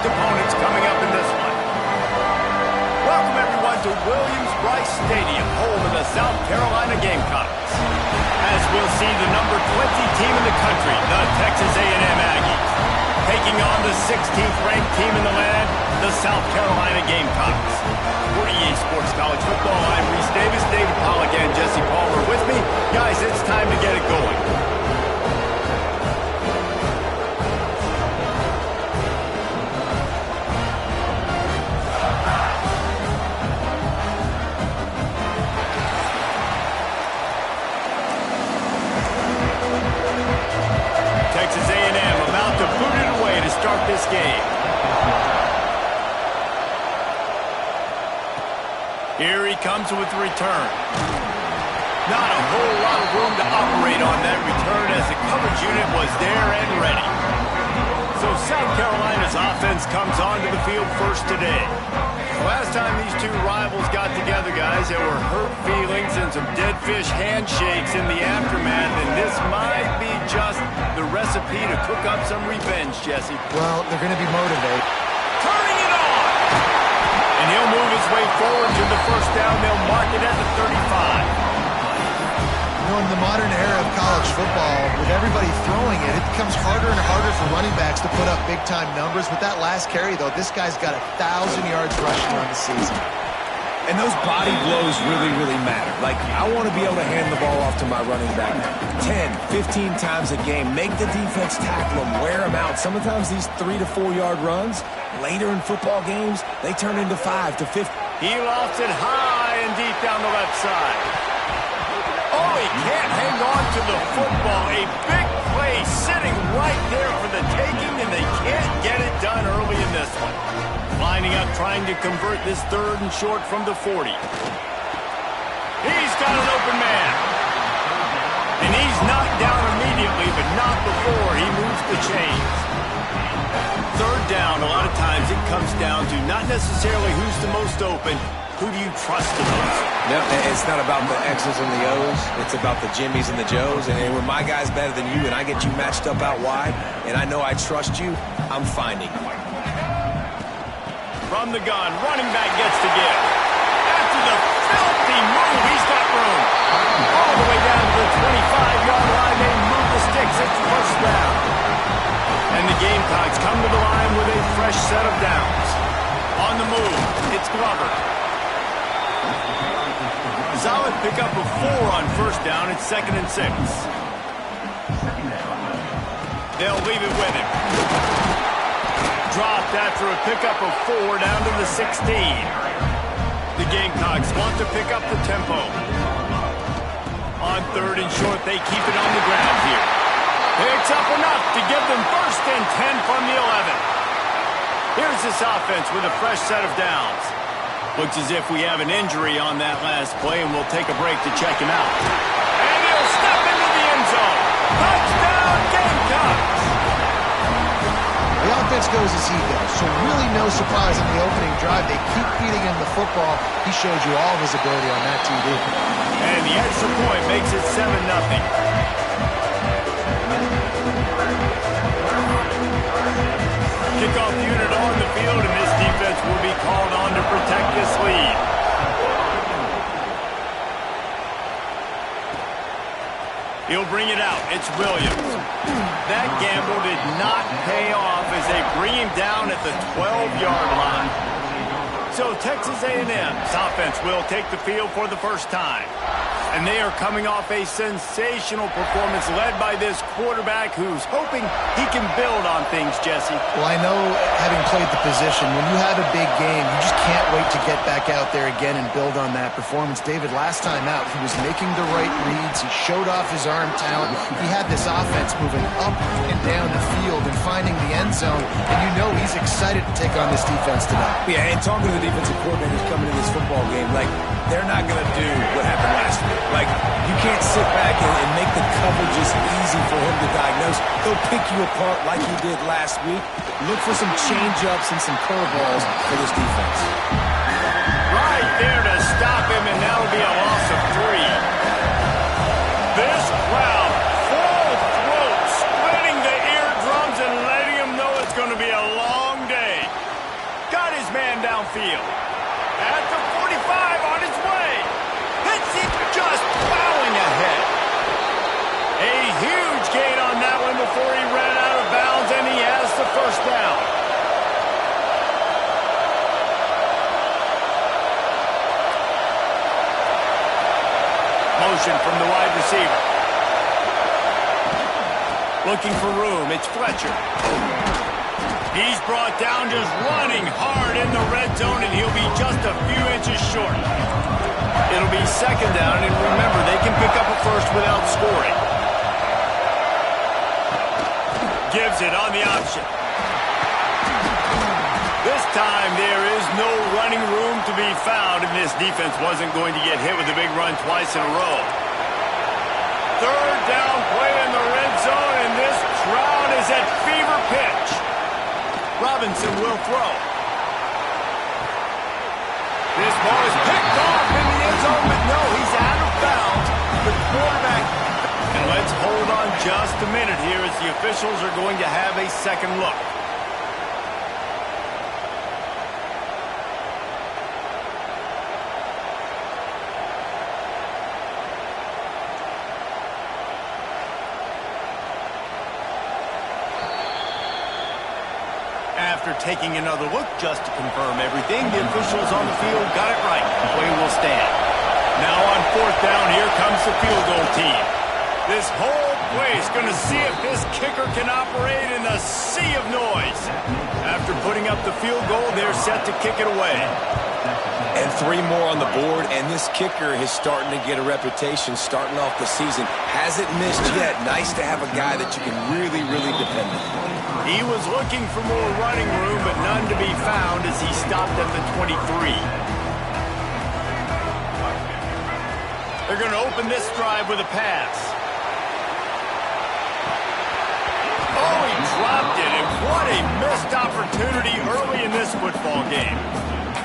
opponents coming up in this one. Welcome, everyone, to Williams-Brice Stadium, home of the South Carolina Gamecocks. As we'll see, the number 20 team in the country, the Texas A&M Aggies, taking on the 16th ranked team in the land, the South Carolina Gamecocks. For EA Sports College Football, I'm Reese Davis, David Pollack, and Jesse Palmer with me. Guys, it's time to get it going. Texas A&M about to boot it away to start this game. Here he comes with the return. Not a whole lot of room to operate on that return as the coverage unit was there and ready. So South Carolina's offense comes onto the field first today. Last time these two rivals got together, guys, there were hurt feelings and some dead fish handshakes in the aftermath, and this might be just the recipe to cook up some revenge, Jesse. Well, they're going to be motivated. Turning it on! And he'll move his way forward to the first down. They'll mark it at the 35. You know, in the modern era of college football, with everybody throwing it, it becomes harder and harder for running backs to put up big-time numbers. With that last carry, though, this guy's got 1,000 yards rushing on the season. And those body blows really, really matter. Like, I want to be able to hand the ball off to my running back 10, 15 times a game. Make the defense tackle them, wear them out. Sometimes these 3 to 4 yard runs, later in football games, they turn into 5 to 50. He lofts it high and deep down the left side. Oh, he can't hang on to the football. A big play sitting right there for the taking, and they can't get it done early in this one. Lining up, trying to convert this third and short from the 40. He's got an open man. And he's knocked down immediately, but not before he moves the chains. Third down, a lot of times it comes down to not necessarily who's the most open, who do you trust the most? No, it's not about the X's and the O's. It's about the Jimmys and the Joes. And when my guy's better than you and I get you matched up out wide, and I know I trust you, I'm finding you. From the gun, running back gets to give. After the filthy move, he's got room. All the way down to the 25-yard line, they move the sticks. It's first down. And the Gamecocks come to the line with a fresh set of downs. On the move, it's Glover. Solid pickup of 4 on first down. It's 2nd and 6. They'll leave it with him. Dropped after a pickup of 4 down to the 16. The Gamecocks want to pick up the tempo. On 3rd and short, they keep it on the ground here. Picks up enough to give them 1st and 10 from the 11. Here's this offense with a fresh set of downs. Looks as if we have an injury on that last play, and we'll take a break to check him out. And he'll step into the end zone. Touchdown, Gamecocks! The offense goes as he goes, so really no surprise in the opening drive. They keep feeding him the football. He showed you all of his ability on that TV. And the extra point makes it 7-0. Kickoff unit on the field, and this defense will be called on to protect this lead. He'll bring it out. It's Williams. That gamble did not pay off as they bring him down at the 12-yard line. So Texas A&M's offense will take the field for the first time. And they are coming off a sensational performance led by this quarterback who's hoping he can build on things, Jesse. Well, I know, having played the position, when you have a big game, you just can't wait to get back out there again and build on that performance. David, last time out, he was making the right reads. He showed off his arm talent. He had this offense moving up and down the field and finding the end zone. And you know he's excited to take on this defense tonight. Yeah, and talking to the defensive coordinators coming to this football game, like, they're not going to do what happened last week. Like, you can't sit back and make the coverages easy for him to diagnose. He'll pick you apart like he did last week. Look for some change-ups and some curveballs for this defense. Right there to stop him, and that'll be a loss of 3. This crowd, full throat, splitting the eardrums and letting him know it's going to be a long day. man downfield. At the 45 on his way. Hits it, just plowing ahead. A huge gain on that one before he ran out of bounds, and he has the first down. Motion from the wide receiver. Looking for room, it's Fletcher. He's brought down just running hard in the red zone, and he'll be just a few inches short. It'll be second down, and remember, they can pick up a first without scoring. Gives it on the option. This time there is no running room to be found, and this defense wasn't going to get hit with a big run twice in a row. Third down play in the red zone, and this crowd is at fever pitch. Robinson will throw. This ball is picked off in the end zone, but no, he's out of bounds. The quarterback. And let's hold on just a minute here as the officials are going to have a second look. After taking another look just to confirm everything, the officials on the field got it right. The play will stand. Now on fourth down, here comes the field goal team. This whole place going to see if this kicker can operate in a sea of noise. After putting up the field goal, they're set to kick it away. And 3 more on the board, and this kicker is starting to get a reputation starting off the season. Hasn't missed yet. Nice to have a guy that you can really, really depend on. He was looking for more running room, but none to be found as he stopped at the 23. They're going to open this drive with a pass. Oh, he dropped it, and what a missed opportunity early in this football game.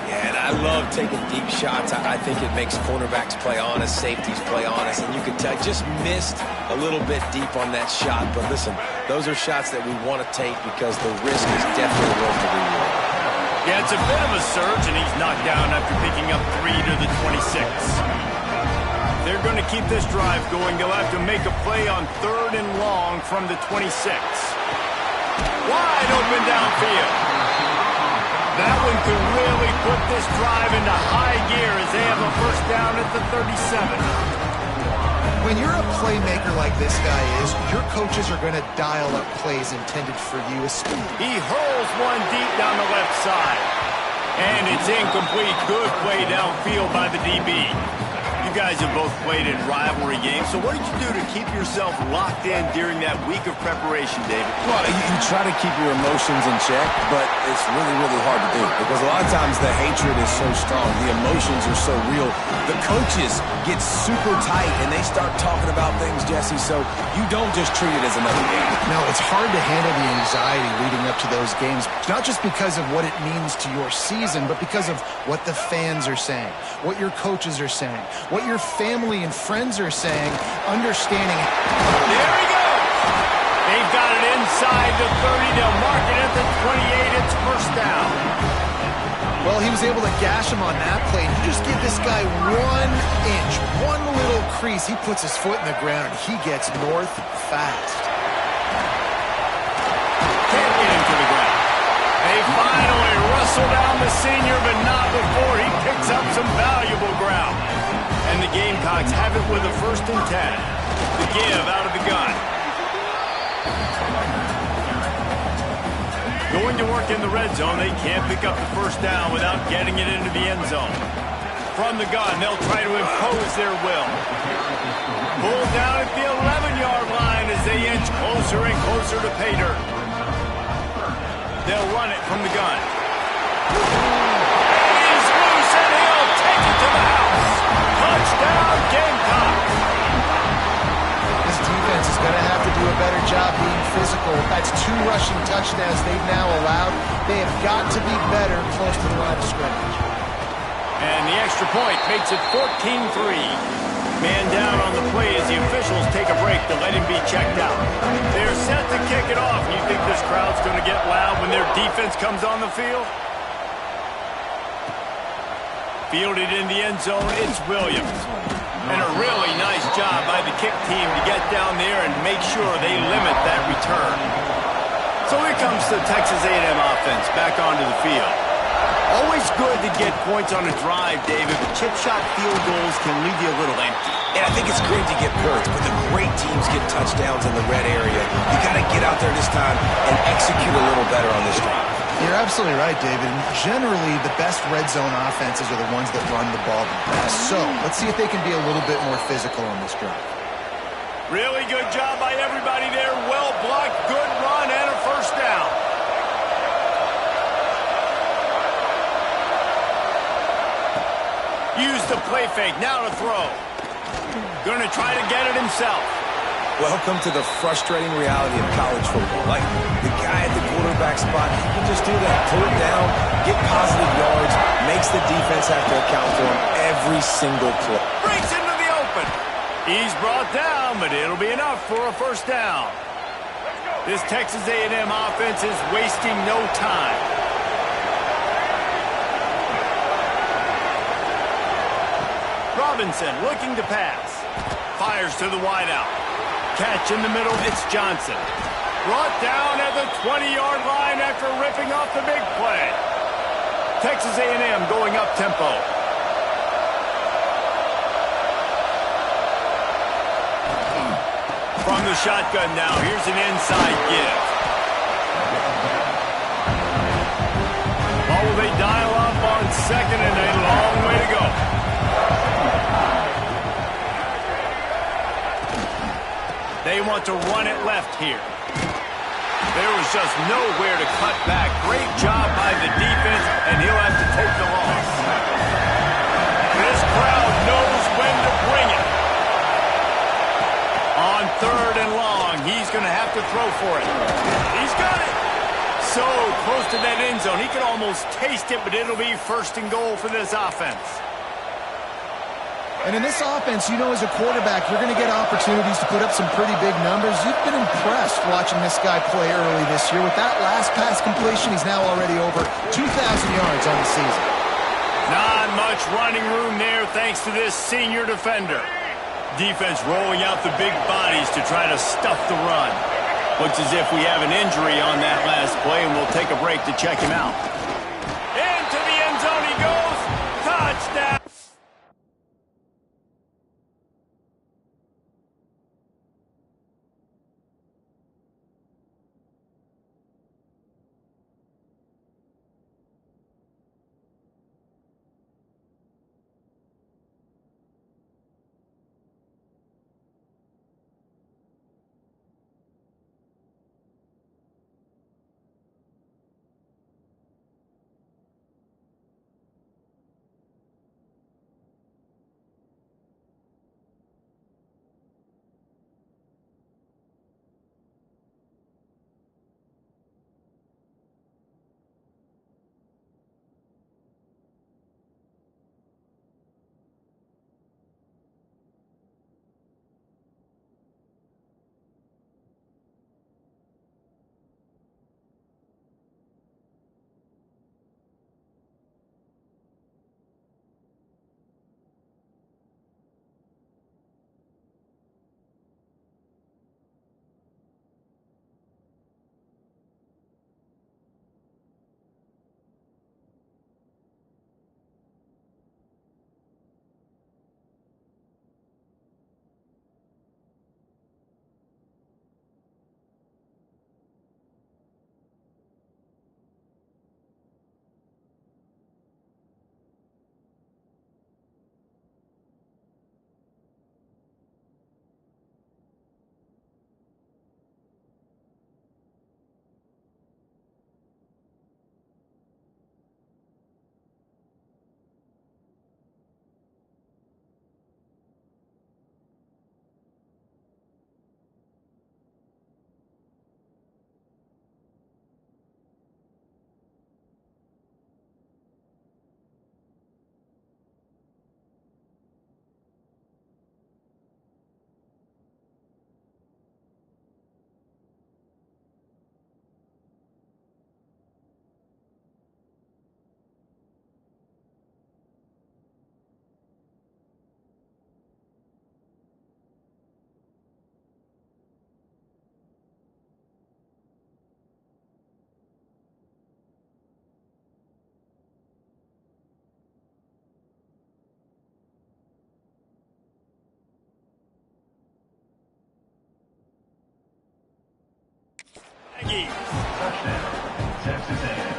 Yeah, and I love taking deep shots. I think it makes cornerbacks play honest, safeties play honest, and you could tell just missed a little bit deep on that shot. But listen, those are shots that we want to take because the risk is definitely worth the reward. Yeah, it's a bit of a surge, and he's knocked down after picking up 3 to the 26. They're going to keep this drive going. They'll have to make a play on 3rd and long from the 26. Wide open downfield. That one could really put this drive into high gear as they have a first down at the 37. When you're a playmaker like this guy is, your coaches are going to dial up plays intended for you. He hurls one deep down the left side. And it's incomplete. Good play downfield by the DB. You guys have both played in rivalry games, so what did you do to keep yourself locked in during that week of preparation, David? Well, you try to keep your emotions in check, but it's really, really hard to do because a lot of times the hatred is so strong, the emotions are so real. The coaches get super tight and they start talking about things, Jesse, so you don't just treat it as another game. No, it's hard to handle the anxiety leading up to those games, not just because of what it means to your season, but because of what the fans are saying, what your coaches are saying, what your family and friends are saying, understanding. There he goes. They've got it inside the 30. They'll mark it at the 28. It's first down. Well, he was able to gash him on that play. You just give this guy 1 inch, one little crease. He puts his foot in the ground. He gets north fast. Can't get him to the ground. They finally wrestle down the senior, but not before he picks up some valuable ground. And the Gamecocks have it with a 1st and 10. The give out of the gun. Going to work in the red zone, they can't pick up the first down without getting it into the end zone. From the gun, they'll try to impose their will. Pulled down at the 11-yard line as they inch closer and closer to pay dirt. They'll run it from the gun. He's loose and he'll take it to the house. Touchdown, Gamecocks. This defense is going to have to do a better job being physical. That's 2 rushing touchdowns they've now allowed. They have got to be better close to the line of scrimmage. And the extra point makes it 14-3. Man down on the play as the officials take a break to let him be checked out. They're set to kick it off. You think this crowd's going to get loud when their defense comes on the field? Fielded in the end zone, it's Williams. And a really nice job by the kick team to get down there and make sure they limit that return. So here comes the Texas A&M offense back onto the field. Always good to get points on a drive, David, but chip shot field goals can leave you a little empty. And I think it's great to get points, but the great teams get touchdowns in the red area. You got to get out there this time and execute a little better on this drive. You're absolutely right, David. Generally, the best red zone offenses are the ones that run the ball the best. So let's see if they can be a little bit more physical on this drive. Really good job by everybody there. Well blocked, good run, and a first down. Use the play fake, now to throw. Gonna try to get it himself. Welcome to the frustrating reality of college football. Like, the guy at the quarterback spot, he can just do that. Pull it down, get positive yards, makes the defense have to account for him every single play. Breaks into the open. He's brought down, but it'll be enough for a first down. This Texas A&M offense is wasting no time. Robinson looking to pass. Fires to the wideout. Catch in the middle, it's Johnson. Brought down at the 20-yard line after ripping off the big play. Texas A&M going up tempo. From the shotgun now, here's an inside give. Ball will they dial up on second and a long way to go. They want to run it left here. There was just nowhere to cut back. Great job by the defense, and he'll have to take the loss. This crowd knows when to bring it. On third and long, he's going to have to throw for it. He's got it. So close to that end zone. He could almost taste it, but it'll be first and goal for this offense. And in this offense, you know, as a quarterback, you're going to get opportunities to put up some pretty big numbers. You've been impressed watching this guy play early this year. With that last pass completion, he's now already over 2,000 yards on the season. Not much running room there thanks to this senior defender. Defense rolling out the big bodies to try to stuff the run. Looks as if we have an injury on that last play, and we'll take a break to check him out. Into the end zone he goes. Touchdown.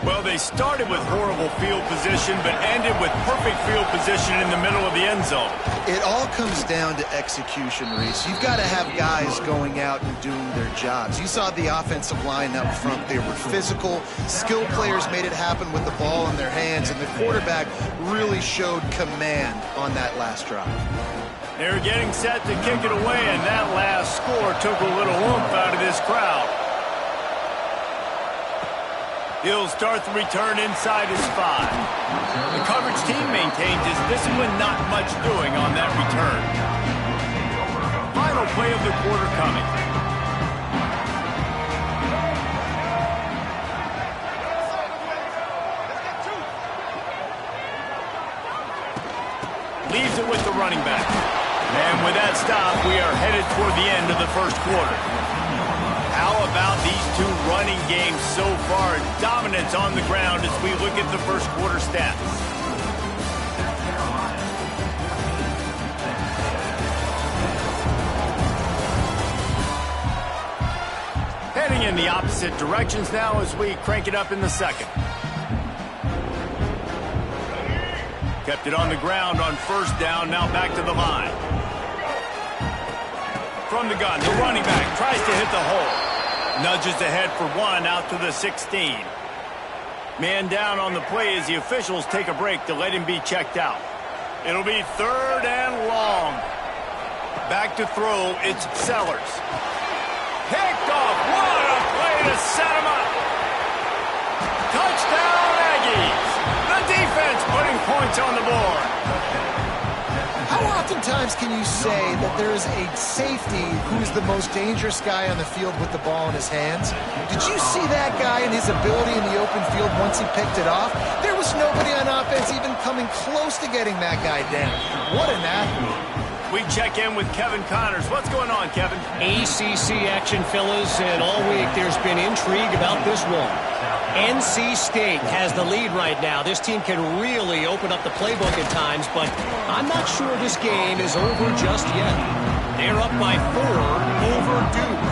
Well, they started with horrible field position, but ended with perfect field position in the middle of the end zone. It all comes down to execution, Reese. You've got to have guys going out and doing their jobs. You saw the offensive line up front. They were physical. Skill players made it happen with the ball in their hands, and the quarterback really showed command on that last drive. They're getting set to kick it away, and that last score took a little oomph out of this crowd. He'll start the return inside his 5. The coverage team maintains his discipline, not much doing on that return. Final play of the quarter coming. Leaves it with the running back. And with that stop, we are headed toward the end of the first quarter. How about these two running games so far? Dominance on the ground as we look at the first quarter stats. Heading in the opposite directions now as we crank it up in the second. Kept it on the ground on first down, now back to the line. From the gun, the running back tries to hit the hole. Nudges ahead for 1 out to the 16. Man down on the play as the officials take a break to let him be checked out. It'll be 3rd and long. Back to throw, it's Sellers. Picked off, what a play to set him up. Touchdown Aggies. The defense putting points on the board. How oftentimes can you say that there is a safety who's the most dangerous guy on the field with the ball in his hands? Did you see that guy and his ability in the open field once he picked it off? There was nobody on offense even coming close to getting that guy down. What an athlete. We check in with Kevin Connors. What's going on, Kevin? ACC action, fellas, and all week there's been intrigue about this one. NC State has the lead right now. This team can really open up the playbook at times, but I'm not sure this game is over just yet. They're up by 4 over Duke.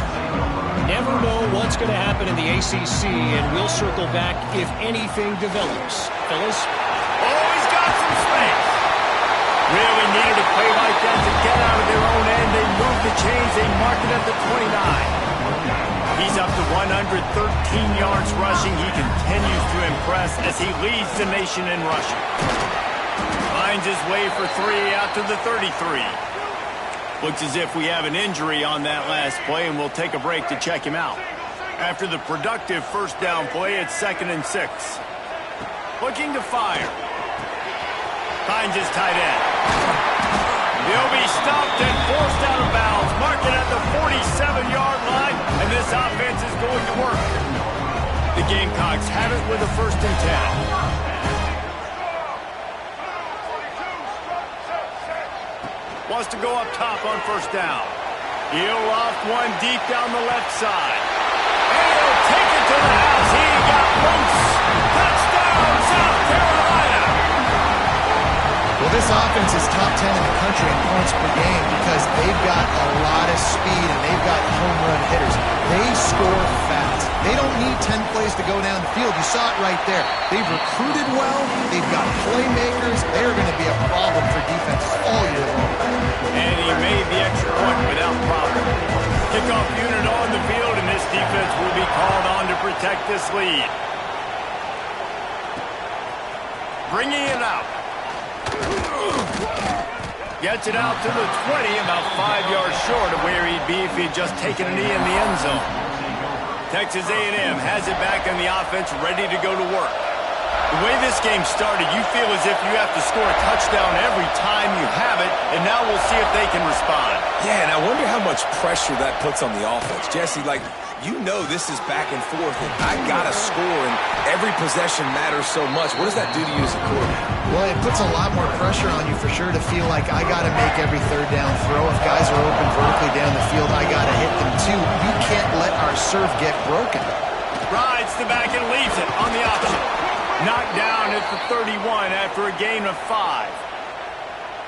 Never know what's going to happen in the ACC, and we'll circle back if anything develops. Fellas? Oh, he's got some space. Really needed a play like that to get out of their own end. They moved the chains. They marked it at the 29. He's up to 113 yards rushing. He continues to impress as he leads the nation in rushing. Finds his way for 3 out to the 33. Looks as if we have an injury on that last play, and we'll take a break to check him out. After the productive first down play, it's 2nd and 6. Looking to fire. Finds his tight end. He'll be stopped and forced out of bounds. Marked it at the 47-yard line, and this offense is going to work. The Gamecocks have it with a 1st and 10. Wants to go up top on first down. He'll loft one deep down the left side. And he'll take it to the house. He got loose. Touchdown, South Carolina. Well, this offense is top 10 in the country in points per game because they've got a lot of speed and they've got home run hitters. They score fast. They don't need 10 plays to go down the field. You saw it right there. They've recruited well. They've got playmakers. They're going to be a problem for defenses all year long. And he made the extra point without problem. Kickoff unit on the field, and this defense will be called on to protect this lead. Bringing it out. Gets it out to the 20, about 5 yards short of where he'd be if he'd just taken a knee in the end zone. Texas A&M has it back on the offense, ready to go to work. The way this game started, you feel as if you have to score a touchdown every time you have it, and now we'll see if they can respond. Yeah, and I wonder how much pressure that puts on the offense. Jesse, like, you know this is back and forth, and I got to score, and every possession matters so much. What does that do to you as a quarterback? Well, it puts a lot more pressure on you for sure to feel like I got to make every 3rd down throw. If guys are open vertically down the field, I got to hit them too. We can't let our serve get broken. Rides the back and leaves it on the option. Knocked down at the 31 after a gain of 5.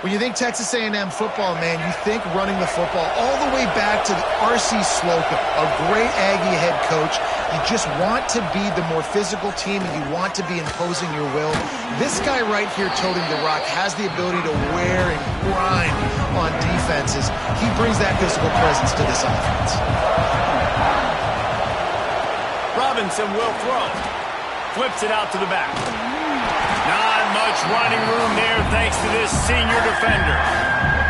When you think Texas A&M football, man, you think running the football all the way back to R.C. Slocum, a great Aggie head coach. You just want to be the more physical team, and you want to be imposing your will. This guy right here toting the rock has the ability to wear and grind on defenses. He brings that physical presence to this offense. Robinson will throw. Flips it out to the back. Not much running room there thanks to this senior defender.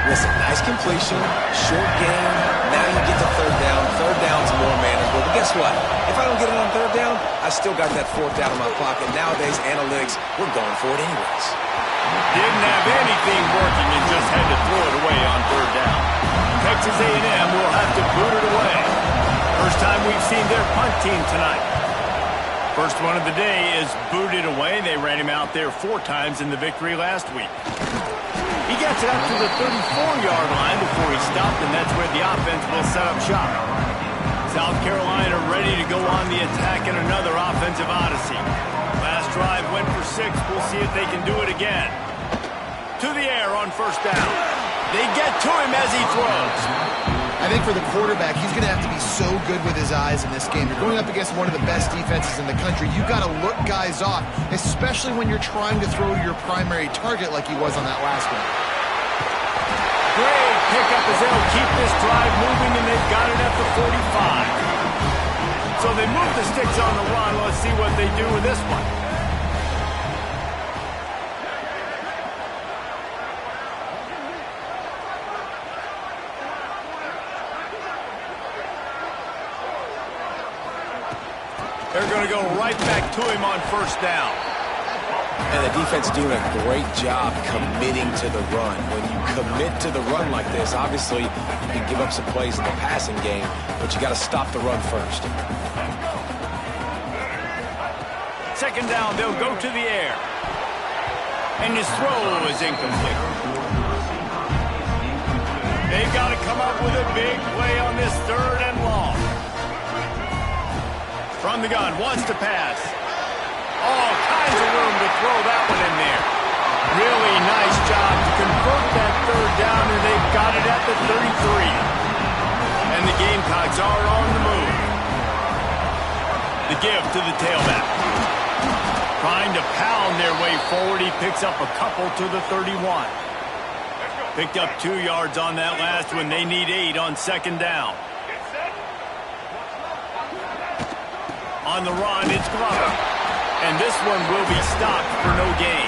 Listen, nice completion, short game. Now you get to third down. Third down's more manageable. But guess what? If I don't get it on third down, I still got that fourth down in my pocket. Nowadays, analytics, we're going for it anyways. Didn't have anything working and just had to throw it away on third down. Texas A&M will have to boot it away. First time we've seen their punt team tonight. First one of the day is booted away. They ran him out there 4 times in the victory last week. He gets it up to the 34-yard line before he stopped, and that's where the offense will set up shop. South Carolina ready to go on the attack in another offensive odyssey. Last drive went for 6. We'll see if they can do it again. To the air on first down. They get to him as he throws. I think for the quarterback, he's going to have to be so good with his eyes in this game. You're going up against one of the best defenses in the country. You've got to look guys off, especially when you're trying to throw to your primary target like he was on that last one. Great pickup as they'll keep this drive moving, and they've got it at the 45. So they move the sticks on the run. Let's see what they do with this one. They're going to go right back to him on first down. And the defense doing a great job committing to the run. When you commit to the run like this, obviously you can give up some plays in the passing game, but you got to stop the run first. Second down, they'll go to the air. And his throw is incomplete. They've got to come up with a big play on this third and long. From the gun, wants to pass. All kinds of room to throw that one in there. Really nice job to convert that third down, and they've got it at the 33. And the Gamecocks are on the move. The give to the tailback. Trying to pound their way forward. He picks up a couple to the 31. Picked up 2 yards on that last one. They need 8 on second down. On the run, it's Glover. And this one will be stopped for no gain.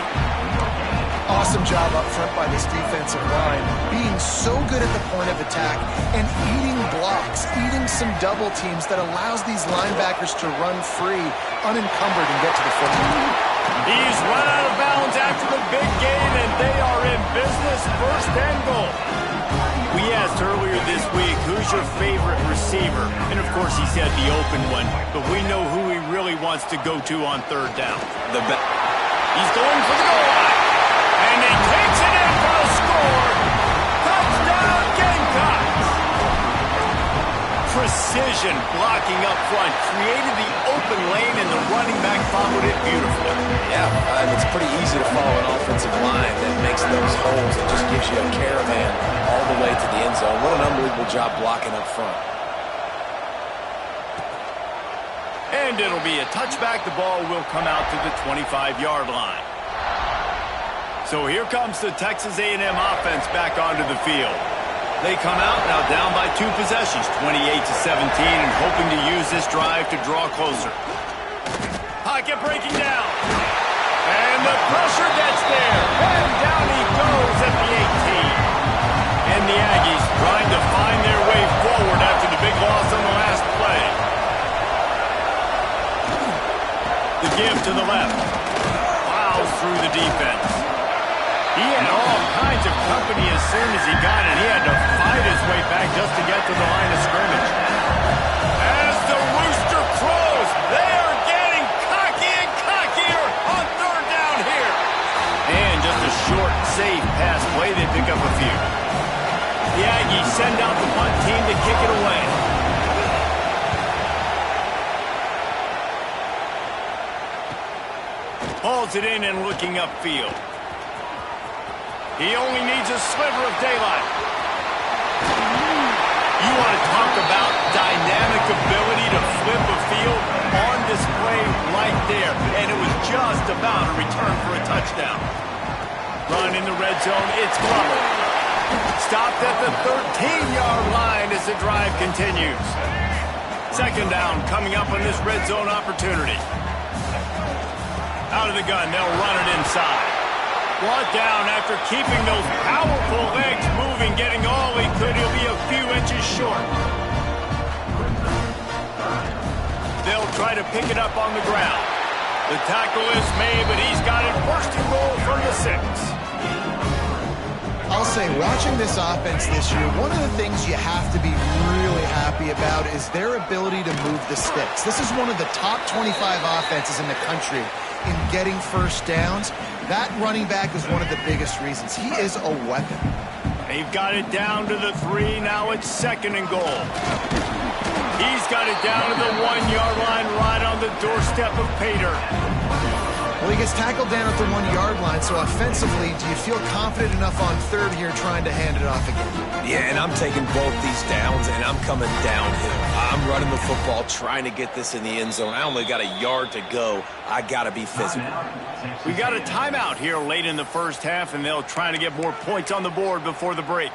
Awesome job up front by this defensive line, being so good at the point of attack and eating blocks, eating some double teams that allows these linebackers to run free, unencumbered, and get to the football. He's run out of bounds after the big gain, and they are in business, first and goal. We asked earlier this week, who's your favorite receiver? And of course he said the open one, but we know who he really wants to go to on third down. He's going for the goal line. And he takes it in for a score. Touchdown Gamecocks. Precision blocking up front, created the open lane, and the running back followed it beautifully. Yeah, and it's pretty easy to follow an offensive line that makes those holes and just gives you a caravan all the way to the end zone. What an unbelievable job blocking up front. And it'll be a touchback. The ball will come out to the 25-yard line. So here comes the Texas A&M offense back onto the field. They come out now down by 2 possessions, 28-17, and hoping to use this drive to draw closer. Pocket breaking down. And the pressure gets there. And down he goes at the 18. And the Aggies trying to find their way forward after the big loss on the last play. The give to the left. Plows through the defense. He had all kinds of company as soon as he got it. He had to fight his way back just to get to the line of scrimmage. As the rooster crows, they are getting cocky and cockier on third down here. And just a short, safe pass play. They pick up a few. The Aggies send out the punt team to kick it away. Hauls it in and looking upfield. He only needs a sliver of daylight. You want to talk about dynamic ability to flip a field? just about a return for a touchdown. Run in the red zone, it's Glover. Stopped at the 13-yard line as the drive continues. Second down coming up on this red zone opportunity. Out of the gun, they'll run it inside. Brought down after keeping those powerful legs moving, getting all he could. He'll be a few inches short. They'll try to pick it up on the ground. The tackle is made, but he's got it first and goal from the 6. I'll say, watching this offense this year, one of the things you have to be really happy about is their ability to move the sticks. This is one of the top 25 offenses in the country in getting first downs. That running back is one of the biggest reasons. He is a weapon. They've got it down to the 3. Now it's second and goal. He's got it down to the 1-yard line, right on the doorstep of Pater. Well, he gets tackled down at the 1-yard line, so offensively, do you feel confident enough on third here trying to hand it off again? Yeah, and I'm taking both these downs, and I'm coming downhill. I'm running the football, trying to get this in the end zone. I only got a yard to go. I got to be physical. We got a timeout here late in the first half, and they'll try to get more points on the board before the break.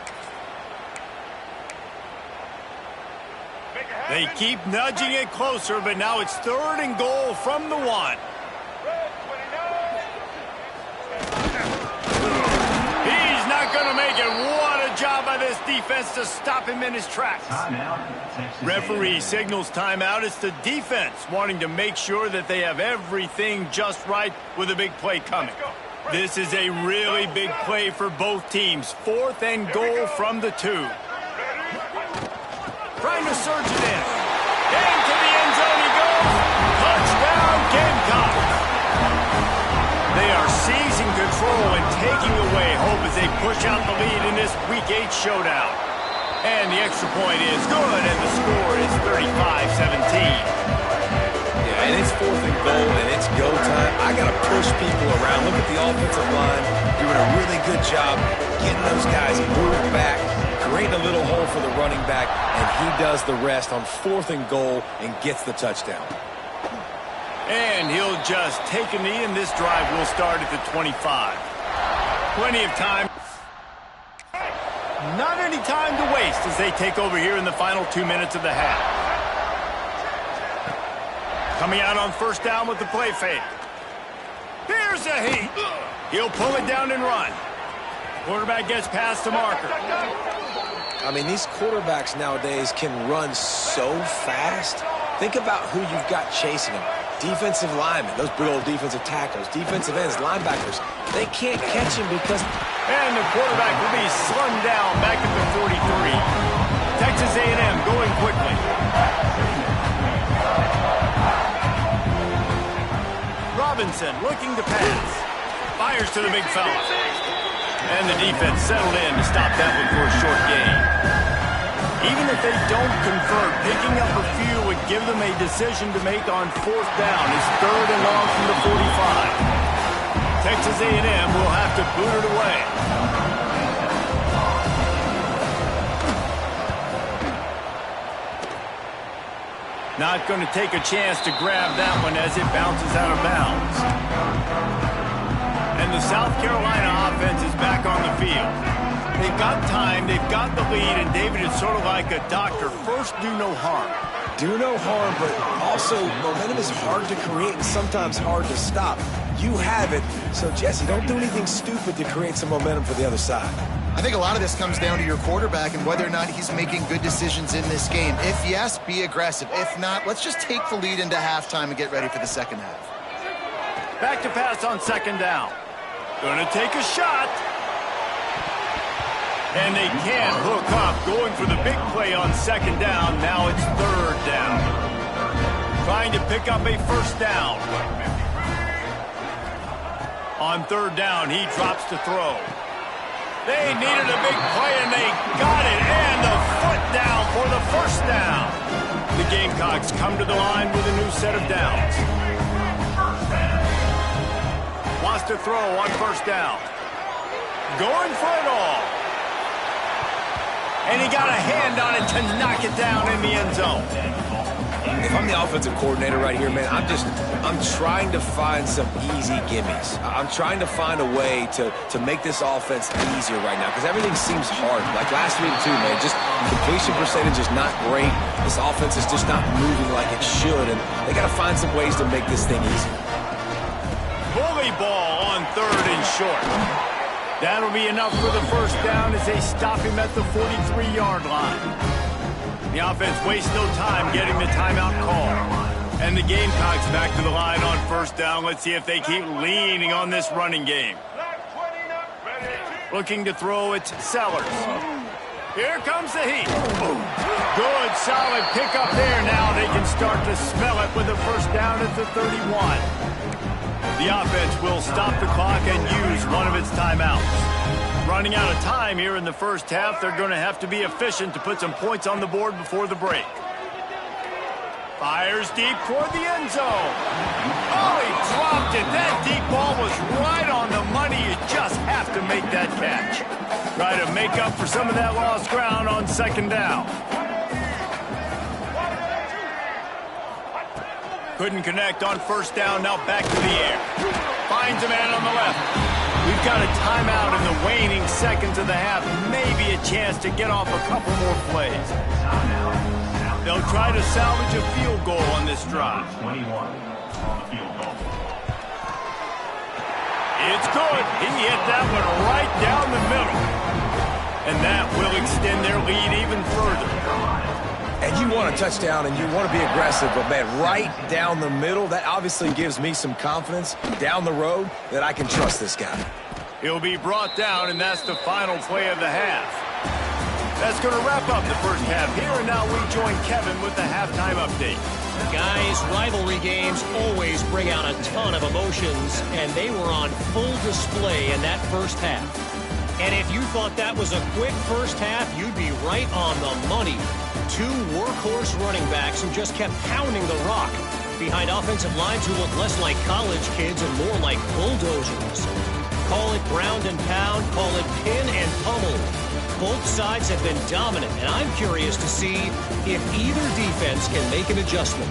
They keep nudging it closer, but now it's third and goal from the 1. He's not going to make it. What a job by this defense to stop him in his tracks. Referee signals timeout. It's the defense wanting to make sure that they have everything just right with a big play coming. This is a really big play for both teams. 4th and goal from the 2. Trying to surge it in. Into the end zone he goes. Touchdown, Gamecocks. They are seizing control and taking away hope as they push out the lead in this Week 8 showdown. And the extra point is good, and the score is 35-17. Yeah, and it's 4th and goal, and it's go time. I got to push people around. Look at the offensive line doing a really good job getting those guys moved back, creating a little hole for the running back, and he does the rest on 4th and goal and gets the touchdown. And he'll just take a knee, and this drive will start at the 25. Plenty of time. Not any time to waste as they take over here in the final 2 minutes of the half. Coming out on first down with the play fake. Here's a heat. He'll pull it down and run. Quarterback gets past the marker. I mean, these quarterbacks nowadays can run so fast. Think about who you've got chasing them. Defensive linemen, those big old defensive tackles, defensive ends, linebackers. They can't catch him because... And the quarterback will be slung down back at the 43. Texas A&M going quickly. Robinson looking to pass. Fires to the big fella. And the defense settled in to stop that one for a short gain. Even if they don't convert, picking up a few would give them a decision to make on 4th down. It's 3rd and long from the 45. Texas A&M will have to boot it away. Not going to take a chance to grab that one as it bounces out of bounds. And the South Carolina offense is back on the field. They've got time, they've got the lead, and David is sort of like a doctor. First, do no harm. Do no harm, but also momentum is hard to create and sometimes hard to stop. You have it, so Jesse, don't do anything stupid to create some momentum for the other side. I think a lot of this comes down to your quarterback and whether or not he's making good decisions in this game. If yes, be aggressive. If not, let's just take the lead into halftime and get ready for the second half. Back to pass on second down. Going to take a shot. And they can't hook up, going for the big play on second down. Now it's 3rd down. Trying to pick up a first down. On 3rd down, he drops to throw. They needed a big play, and they got it. And the foot down for the first down. The Gamecocks come to the line with a new set of downs. Wants to throw on first down. Going for it all. And he got a hand on it to knock it down in the end zone. If I'm the offensive coordinator right here, man, I'm trying to find some easy gimmies. I'm trying to find a way to make this offense easier right now because everything seems hard. Like last week, too, man, just completion percentage is not great. This offense is just not moving like it should, and they got to find some ways to make this thing easy. Bully ball on 3rd and short. That'll be enough for the first down as they stop him at the 43-yard line. The offense wastes no time getting the timeout call. And the Gamecocks back to the line on 1st down. Let's see if they keep leaning on this running game. Looking to throw, it's Sellers. Here comes the heat. Good, solid pickup there. Now they can start to smell it with a first down at the 31. The offense will stop the clock and use one of its timeouts. Running out of time here in the first half, they're going to have to be efficient to put some points on the board before the break. Fires deep toward the end zone. Oh, he dropped it. That deep ball was right on the money. You just have to make that catch. Try to make up for some of that lost ground on 2nd down. Couldn't connect on 1st down. Now back to the air. Finds a man on the left. We've got a timeout in the waning seconds of the half. Maybe a chance to get off a couple more plays. They'll try to salvage a field goal on this drive. It's good. He hit that one right down the middle. And that will extend their lead even further. And you want a touchdown and you want to be aggressive, but, man, right down the middle, that obviously gives me some confidence down the road that I can trust this guy. He'll be brought down, and that's the final play of the half. That's going to wrap up the first half here, and now we join Kevin with the halftime update. Guys, rivalry games always bring out a ton of emotions, and they were on full display in that first half. And if you thought that was a quick first half, you'd be right on the money. 2 workhorse running backs who just kept pounding the rock behind offensive lines who look less like college kids and more like bulldozers. Call it ground and pound, call it pin and pummel. Both sides have been dominant, and I'm curious to see if either defense can make an adjustment.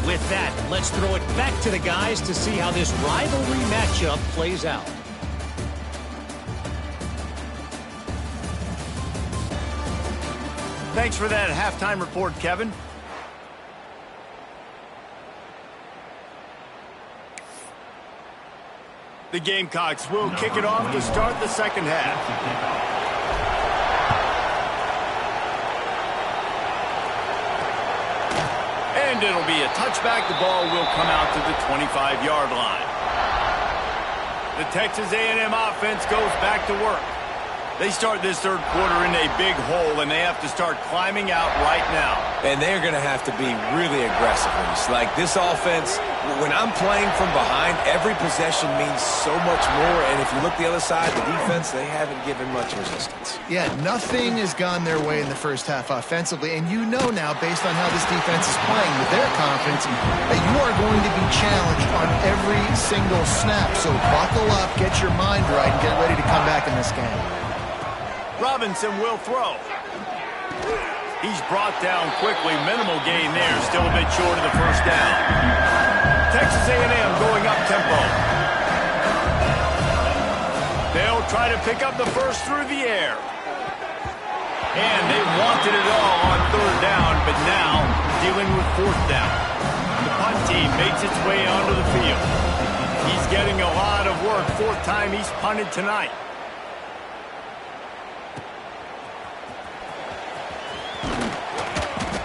With that, let's throw it back to the guys to see how this rivalry matchup plays out. Thanks for that halftime report, Kevin. The Gamecocks will kick it off to start the second half. And it'll be a touchback. The ball will come out to the 25-yard line. The Texas A&M offense goes back to work. They start this third quarter in a big hole, and they have to start climbing out right now. And they're going to have to be really aggressive. Like this offense, when I'm playing from behind, every possession means so much more. And if you look the other side, the defense, they haven't given much resistance. Yeah, nothing has gone their way in the first half offensively. And you know now, based on how this defense is playing with their confidence, that you are going to be challenged on every single snap. So buckle up, get your mind right, and get ready to come back in this game. Robinson will throw. He's brought down quickly. Minimal gain there. Still a bit short of the first down. Texas A&M going up tempo. They'll try to pick up the first through the air. And they wanted it all on 3rd down, but now dealing with 4th down. The punt team makes its way onto the field. He's getting a lot of work. 4th time he's punted tonight.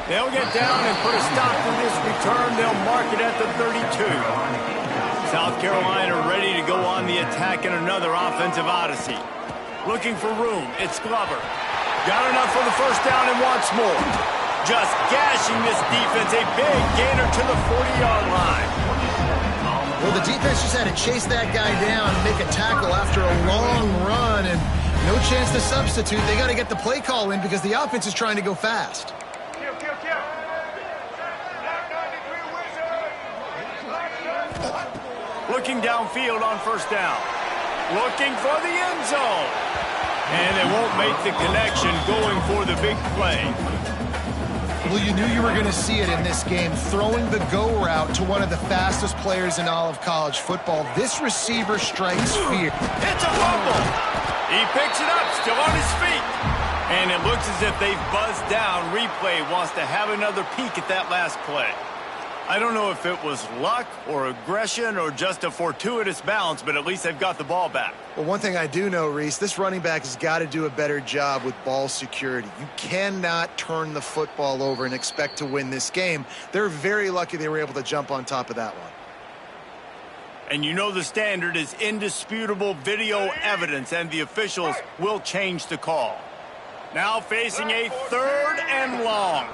They'll get down and put a stop to this return. They'll mark it at the 32. South Carolina ready to go on the attack in another offensive odyssey. Looking for room. It's Glover. Got enough for the first down and wants more. Just gashing this defense. A big gainer to the 40-yard line. Well, the defense just had to chase that guy down and make a tackle after a long run, and no chance to substitute. They got to get the play call in because the offense is trying to go fast. Looking downfield on first down. Looking for the end zone. And they won't make the connection going for the big play. Well, you knew you were going to see it in this game. Throwing the go route to one of the fastest players in all of college football. This receiver strikes fear. It's a fumble. He picks it up, still on his feet. And it looks as if they've buzzed down. Replay wants to have another peek at that last play. I don't know if it was luck or aggression or just a fortuitous bounce, but at least they've got the ball back. Well, one thing I do know, Reese, this running back has got to do a better job with ball security. You cannot turn the football over and expect to win this game. They're very lucky they were able to jump on top of that one. And you know the standard is indisputable video evidence, and the officials will change the call. Now facing a 3rd and long.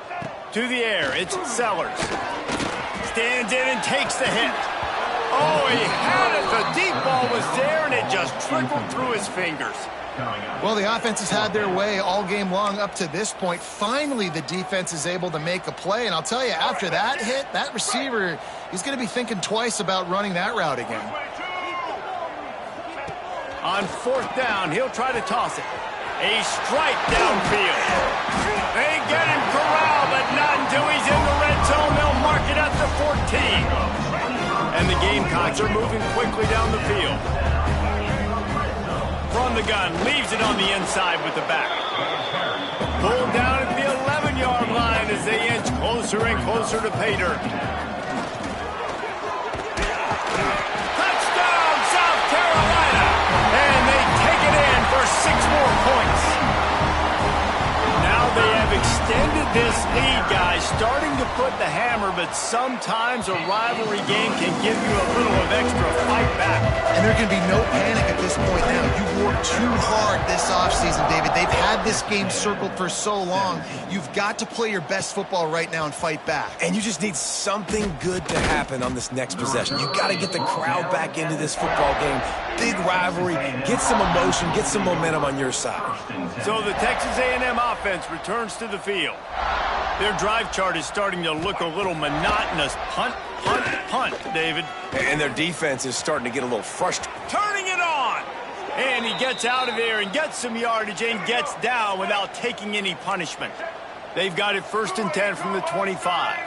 To the air, it's Sellers. Stands in and takes the hit. Oh, he had it. The deep ball was there, and it just trickled through his fingers. Well, the offense has had their way all game long up to this point. Finally, the defense is able to make a play. And I'll tell you, after that hit, that receiver, he's going to be thinking twice about running that route again. On 4th down, he'll try to toss it. A strike downfield. They get him corralled, but not until he's in the red zone. They'll mark it at the 14. And the Gamecocks are moving quickly down the field. From the gun, leaves it on the inside with the back. Pulled down at the 11-yard line as they inch closer and closer to pay dirt. Touchdown, South Carolina! And they take it in for 6 more points. Now they have extended this lead, guys, starting to put the hammer, but sometimes a rivalry game can give you a little of extra fight back. And there can be no panic at this point now. You worked too hard this offseason, David. They've had this game circled for so long. You've got to play your best football right now and fight back. And you just need something good to happen on this next possession. You got to get the crowd back into this football game. Big rivalry. Get some emotion. Get some momentum on your side. So the Texas A&M offense returns to the field. Their drive chart is starting to look a little monotonous. Punt, punt, punt, David. And their defense is starting to get a little frustrated. Turning it on! And he gets out of there and gets some yardage and gets down without taking any punishment. They've got it 1st and 10 from the 25.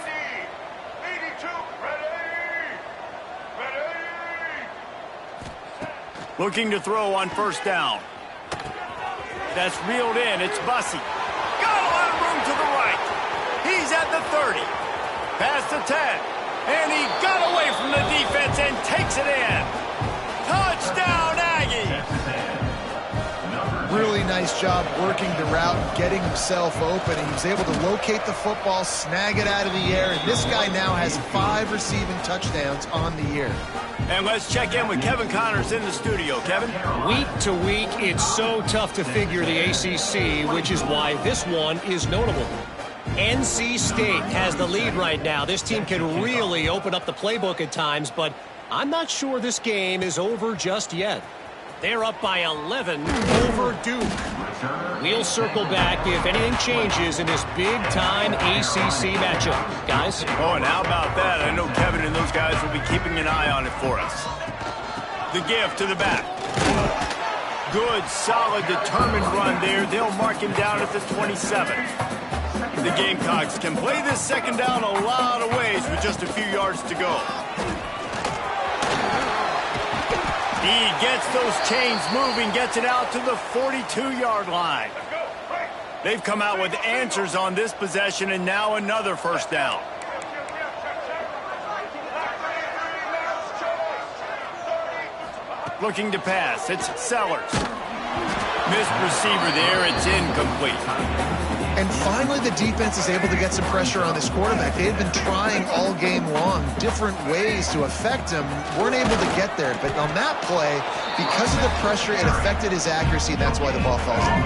Looking to throw on 1st down. That's reeled in. It's Bussey. Got a lot of room to the right. He's at the 30. Past the 10. And he got away from the defense and takes it in. Touchdown, Aggies! Really nice job working the route and getting himself open. He was able to locate the football, snag it out of the air, and this guy now has 5 receiving touchdowns on the year. And let's check in with Kevin Connors in the studio. Kevin? Week to week, it's so tough to figure the ACC, which is why this one is notable. NC State has the lead right now. This team can really open up the playbook at times, but I'm not sure this game is over just yet. They're up by 11 over Duke. We'll circle back if anything changes in this big-time ACC matchup. Guys? Oh, and how about that? I know Kevin and those guys will be keeping an eye on it for us. The give to the back. Good, solid, determined run there. They'll mark him down at the 27. The Gamecocks can play this 2nd down a lot of ways with just a few yards to go. He gets those chains moving, gets it out to the 42-yard line. They've come out with answers on this possession, and now another 1st down. Looking to pass, it's Sellers. Missed receiver there, it's incomplete. And finally, the defense is able to get some pressure on this quarterback. They had been trying all game long different ways to affect him. Weren't able to get there. But on that play, because of the pressure, it affected his accuracy. That's why the ball falls in.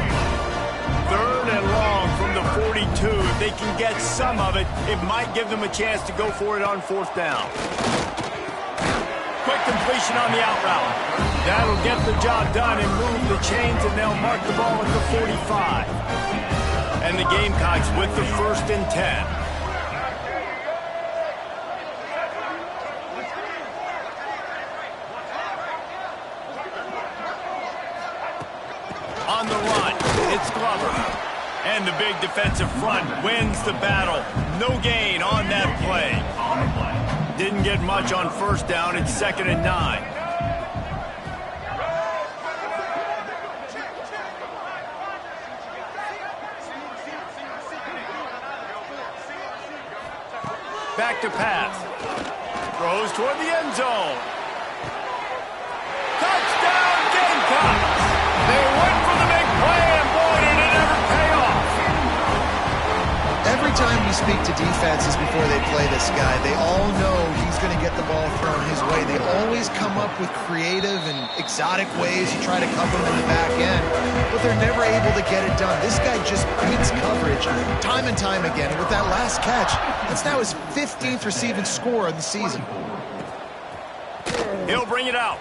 3rd and long from the 42. If they can get some of it, it might give them a chance to go for it on 4th down. Quick completion on the out route. That'll get the job done and move the chains, and they'll mark the ball at the 45. And the Gamecocks with the 1st and 10. On the run, it's Glover. And the big defensive front wins the battle. No gain on that play. Didn't get much on first down. It's 2nd and 9. Back to pass. Throws toward the end zone. Touchdown, Gamecocks! They went for the big play, and boy, did it ever pay off. Every time we speak to defenses before they play this guy, they all know he's going to get the ball thrown his way. They always come up with creative and exotic ways to try to cover him in the back end, but they're never able to get it done. This guy just beats coverage time and time again. And with that last catch, that's now his 15th receiving score of the season. He'll bring it out.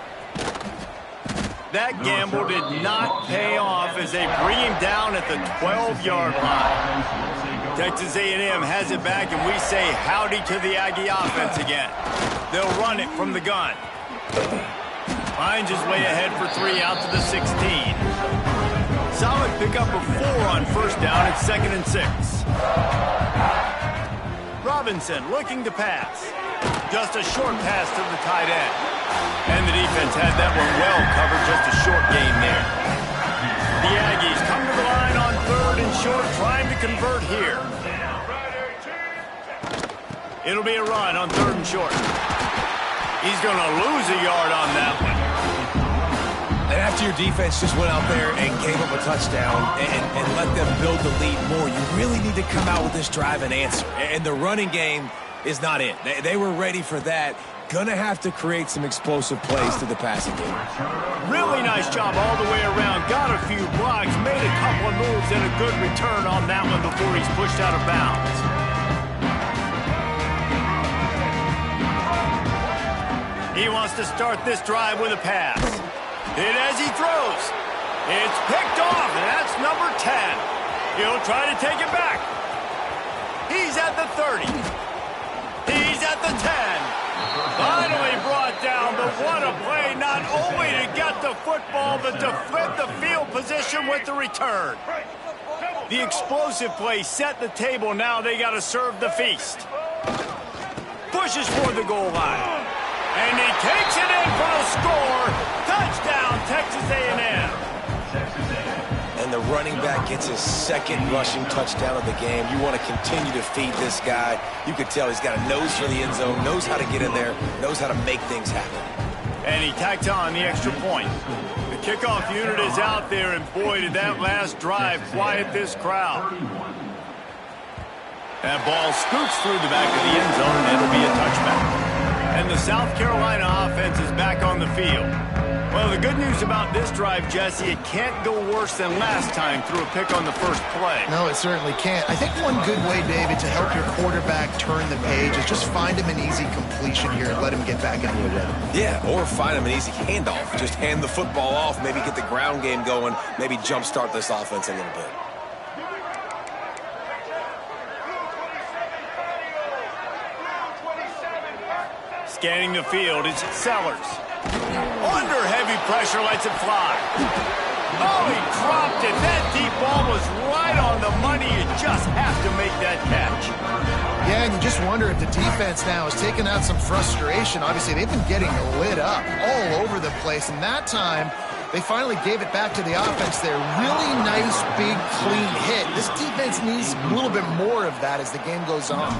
That gamble did not pay off as they bring him down at the 12-yard line. Texas A&M has it back, and we say howdy to the Aggie offense again. They'll run it from the gun. Finds his way ahead for 3 out to the 16. Solid pickup of 4 on first down at 2nd and 6. Robinson looking to pass. Just a short pass to the tight end. And the defense had that one well covered, just a short gain there. The Aggies come to the line on 3rd and short, trying to convert here. It'll be a run on 3rd and short. He's going to lose a yard on that one. And after your defense just went out there and gave up a touchdown and let them build the lead more, you really need to come out with this drive and answer. And the running game is not it. They were ready for that. Gonna have to create some explosive plays to the passing game. Really nice job all the way around. Got a few blocks, made a couple of moves, and a good return on that one before he's pushed out of bounds. He wants to start this drive with a pass. Hit as he throws. It's picked off, and that's number 10. He'll try to take it back. He's at the 30. He's at the 10. Finally brought down, but what a play, not only to get the football, but to flip the field position with the return. The explosive play set the table. Now they got to serve the feast. Pushes for the goal line. And he takes it in for the score. Touchdown, Texas A&M. And the running back gets his 2nd rushing touchdown of the game. You want to continue to feed this guy. You could tell he's got a nose for the end zone, knows how to get in there, knows how to make things happen. And he tacked on the extra point. The kickoff unit is out there, and boy, did that last drive quiet this crowd. That ball scoots through the back of the end zone, and it'll be a touchback. And the South Carolina offense is back on the field. Well, the good news about this drive, Jesse, it can't go worse than last time through a pick on the first play. No, it certainly can't. I think one good way, David, to help your quarterback turn the page is just find him an easy completion here and let him get back into a rhythm. Yeah, or find him an easy handoff. Just hand the football off, maybe get the ground game going, maybe jumpstart this offense a little bit. Scanning the field, it's Sellers. Under heavy pressure, lets it fly. Oh, he dropped it. That deep ball was right on the money. You just have to make that catch. Yeah, and you just wonder if the defense now is taking out some frustration. Obviously, they've been getting lit up all over the place, and that time they finally gave it back to the offense there. Really nice, big, clean hit. This defense needs a little bit more of that as the game goes on.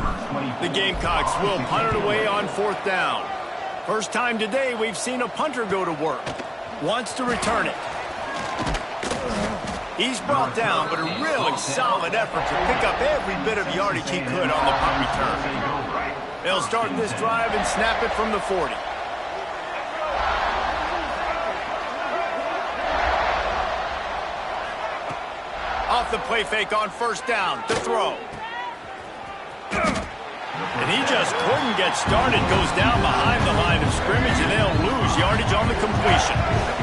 The Gamecocks will punt it away on 4th down. First time today we've seen a punter go to work. Wants to return it. He's brought down, but a really solid effort to pick up every bit of yardage he could on the punt return. They'll start this drive and snap it from the 40. Off the play fake on first down to throw. And he just couldn't get started. Goes down behind the line of scrimmage, and they'll lose yardage on the completion.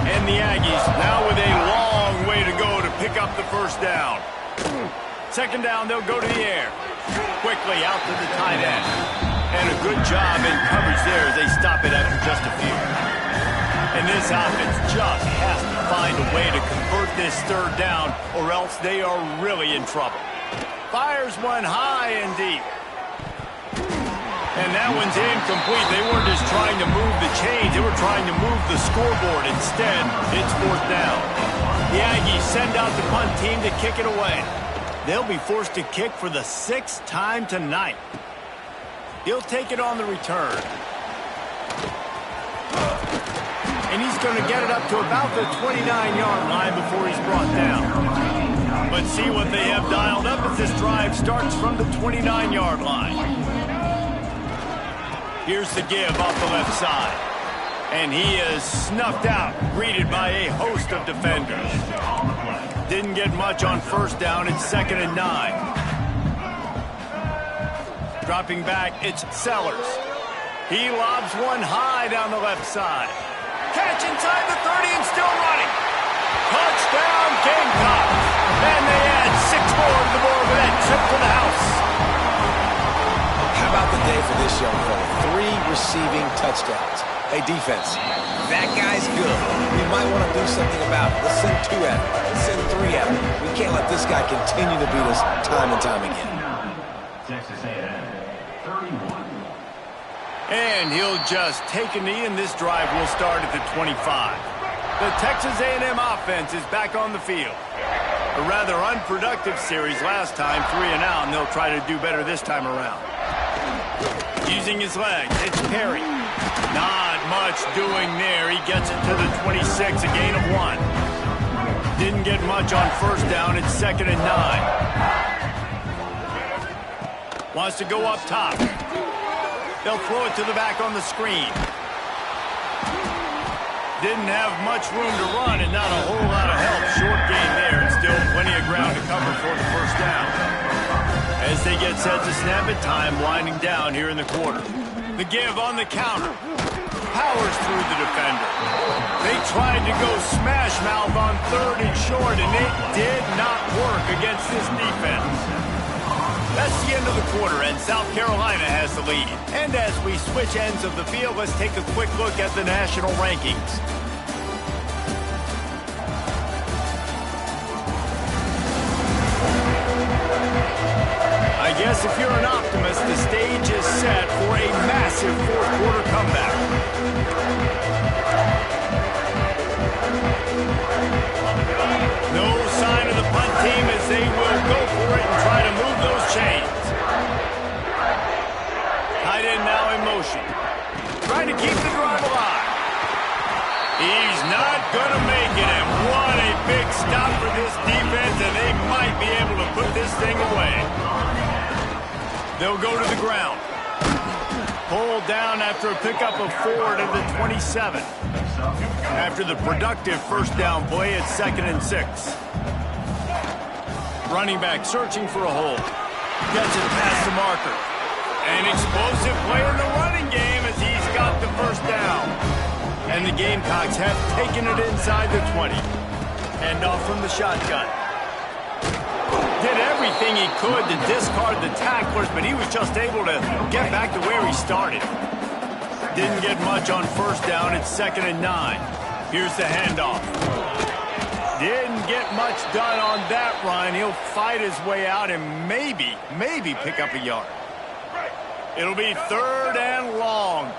And the Aggies now with a long way to go to pick up the first down. 2nd down, they'll go to the air. Quickly out to the tight end. And a good job in coverage there as they stop it after just a few. And this offense just has to find a way to convert this third down, or else they are really in trouble. Fires one high and deep. And that one's incomplete. They weren't just trying to move the chains. They were trying to move the scoreboard. Instead, it's fourth down. The Aggies send out the punt team to kick it away. They'll be forced to kick for the 6th time tonight. He'll take it on the return. And he's going to get it up to about the 29-yard line before he's brought down. But see what they have dialed up as this drive starts from the 29-yard line. Here's the give off the left side. And he is snuffed out, greeted by a host of defenders. Didn't get much on first down. It's 2nd and 9. Dropping back, it's Sellers. He lobs one high down the left side. Catch inside the 30 and still running. Touchdown, Gamecocks. And they add 6 more to the board with that trip to the house. How about the day for this young fella? 3 receiving touchdowns. Hey, defense, that guy's good. We might want to do something about it. Let's send 2 at him. Let's send 3 at him. We can't let this guy continue to beat us time and time again. Texas A&M, 31. And he'll just take a knee, and this drive will start at the 25. The Texas A&M offense is back on the field. A rather unproductive series last time, 3 and out, and they'll try to do better this time around. Using his legs, it's Perry. Not much doing there. He gets it to the 26, a gain of 1. Didn't get much on first down. It's 2nd and 9. Wants to go up top. They'll throw it to the back on the screen. Didn't have much room to run and not a whole lot of help. Short gain there and still plenty of ground to cover for the first down. As they get set to snap it, time winding down here in the quarter. The give on the counter. Powers through the defender. They tried to go smash mouth on 3rd and short, and it did not work against this defense. That's the end of the quarter, and South Carolina has the lead. And as we switch ends of the field, let's take a quick look at the national rankings. I guess if you're an optimist, the stage is set for a massive fourth-quarter comeback. No sign of the punt team as they will go for it and try to move those chains. Tight end now in motion. Trying to keep the drive alive. He's not going to make it, and what a big stop for this defense, and they might be able to put this thing away. They'll go to the ground. Pulled down after a pickup of 4 to the 27. After the productive first down play, it's 2nd and 6. Running back searching for a hole. Gets it past the marker. An explosive play in the running game as he's got the first down. And the Gamecocks have taken it inside the 20. End off from the shotgun. Did everything he could to discard the tacklers, but he was just able to get back to where he started. Didn't get much on first down. It's 2nd and 9. Here's the handoff. Didn't get much done on that run. He'll fight his way out and maybe pick up a yard. It'll be 3rd and long.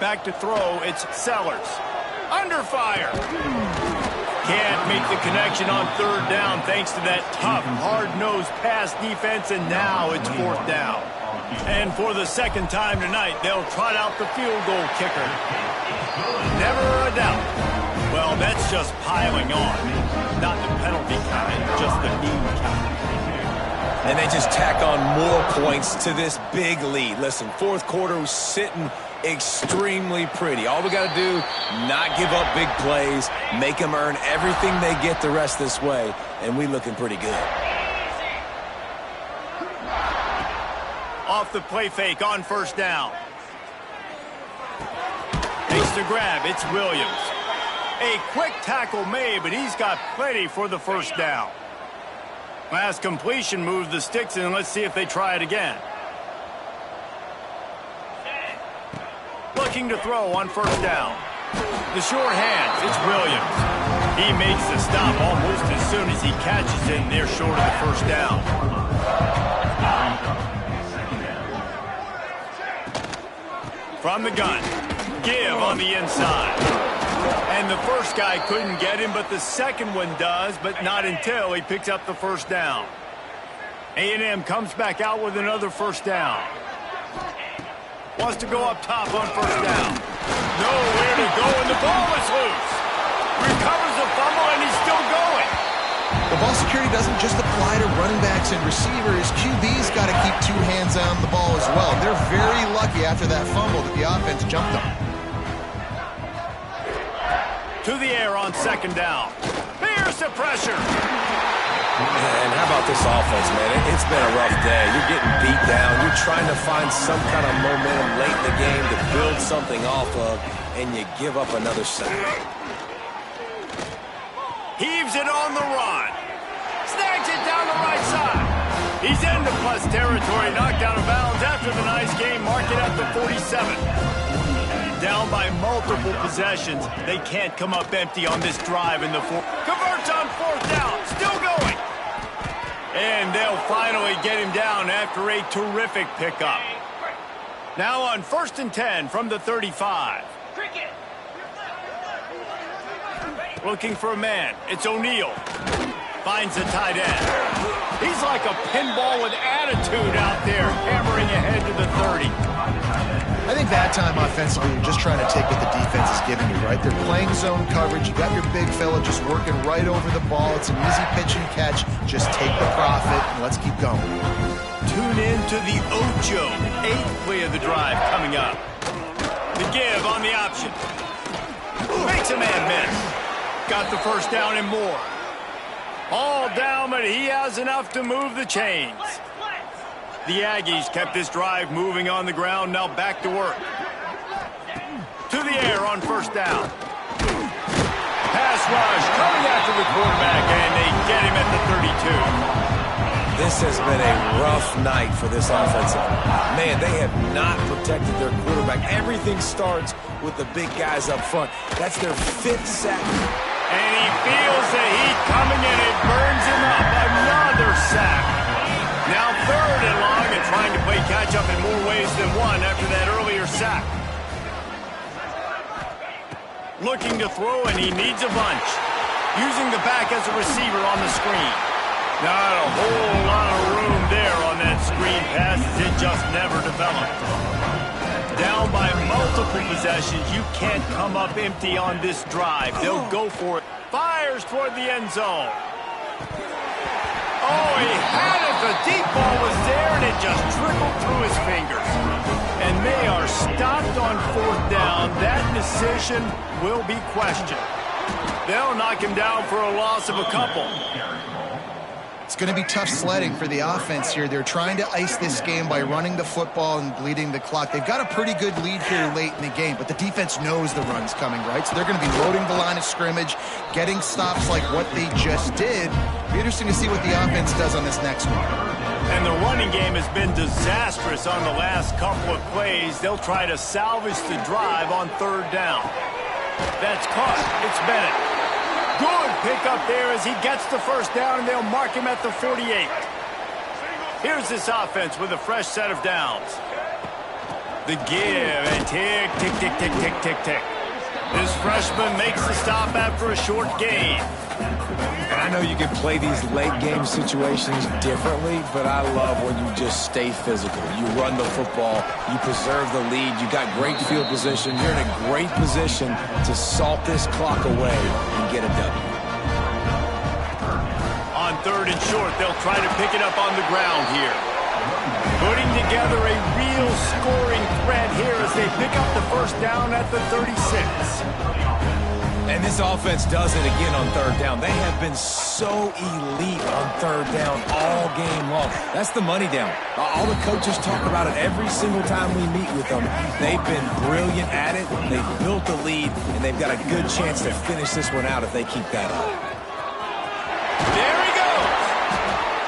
Back to throw. It's Sellers. Under fire. Can't make the connection on 3rd down thanks to that tough, hard-nosed pass defense, and now it's 4th down. And for the 2nd time tonight, they'll trot out the field goal kicker. Never a doubt. Well, that's just piling on. Not the penalty kind, just the mean kind. And they just tack on more points to this big lead. Listen, 4th quarter was sitting extremely pretty. All we got to do, not give up big plays, make them earn everything they get the rest this way, and we looking pretty good. Off the play fake on first down. Takes the grab. It's Williams. A quick tackle made, but he's got plenty for the first down. Last completion moved the sticks in. Let's see if they try it again. Looking to throw on first down. The short hands, it's Williams. He makes the stop almost as soon as he catches it, and they're short of the first down. From the gun, give on the inside. And the first guy couldn't get him, but the second one does, but not until he picks up the first down. A&M comes back out with another first down. Wants to go up top on first down. Nowhere to go, and the ball is loose. Recovers the fumble, and he's still going. The ball security doesn't just apply to running backs and receivers. QB's got to keep two hands on the ball as well. They're very lucky after that fumble that the offense jumped them. To the air on second down. Here's the pressure. And how about this offense, man? It's been a rough day. You're getting beat down. You're trying to find some kind of momentum late in the game to build something off of, and you give up another sack. Heaves it on the run. Snags it down the right side. He's into plus territory, knocked out of bounds after the nice game. Mark it at the 47. Down by multiple possessions. They can't come up empty on this drive in the fourth. Converts on fourth down. Still going. And they'll finally get him down after a terrific pickup. Now on 1st and 10 from the 35. Looking for a man. It's O'Neal. Finds the tight end. He's like a pinball with attitude out there, hammering ahead to the 30. I think that time offensively, you're just trying to take what the defense is giving you, right? They're playing zone coverage. You got your big fella just working right over the ball. It's an easy pitch and catch. Just take the profit and let's keep going. Tune in to the Ocho. 8th play of the drive coming up. The give on the option. Makes a man miss. Got the first down and more. All down, but he has enough to move the chains. The Aggies kept this drive moving on the ground, now back to work. To the air on first down. Pass rush coming after the quarterback, and they get him at the 32. This has been a rough night for this offensive. Man, they have not protected their quarterback. Everything starts with the big guys up front. That's their 5th sack. And he feels the heat coming, and it burns him up. Another sack. Now 3rd and long, and trying to play catch-up in more ways than one after that earlier sack. Looking to throw, and he needs a bunch. Using the back as a receiver on the screen. Not a whole lot of room there on that screen pass, as it just never developed. Down by multiple possessions, you can't come up empty on this drive. They'll go for it. Fires toward the end zone. Oh, he had it. The deep ball was there, and it just trickled through his fingers. And they are stopped on 4th down. That decision will be questioned. They'll knock him down for a loss of a couple. It's going to be tough sledding for the offense here. They're trying to ice this game by running the football and bleeding the clock. They've got a pretty good lead here late in the game, but the defense knows the run's coming, right? So they're going to be loading the line of scrimmage, getting stops like what they just did. It'll be interesting to see what the offense does on this next one. And the running game has been disastrous on the last couple of plays. They'll try to salvage the drive on 3rd down. That's caught. It's Bennett. Good pickup there as he gets the first down, and they'll mark him at the 48. Here's this offense with a fresh set of downs. The give, and tick, tick, tick, tick, tick, tick, tick. This freshman makes the stop after a short gain. And I know you can play these late game situations differently, but I love when you just stay physical. You run the football, you preserve the lead, you got great field position, you're in a great position to salt this clock away and get a W. On 3rd and short, they'll try to pick it up on the ground here. Putting together a real scoring threat here as they pick up the first down at the 36. And this offense does it again on 3rd down. They have been so elite on 3rd down all game long. That's the money down. All the coaches talk about it every single time we meet with them. They've been brilliant at it. They've built the lead, and they've got a good chance to finish this one out if they keep that up. There he goes.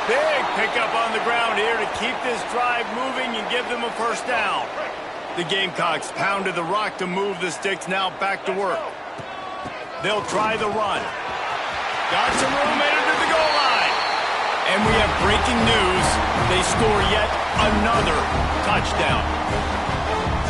Big pickup on the ground here to keep this drive moving and give them a first down. The Gamecocks pounded the rock to move the sticks, now back to work. They'll try the run. Got some room headed to the goal line. And we have breaking news. They score yet another touchdown.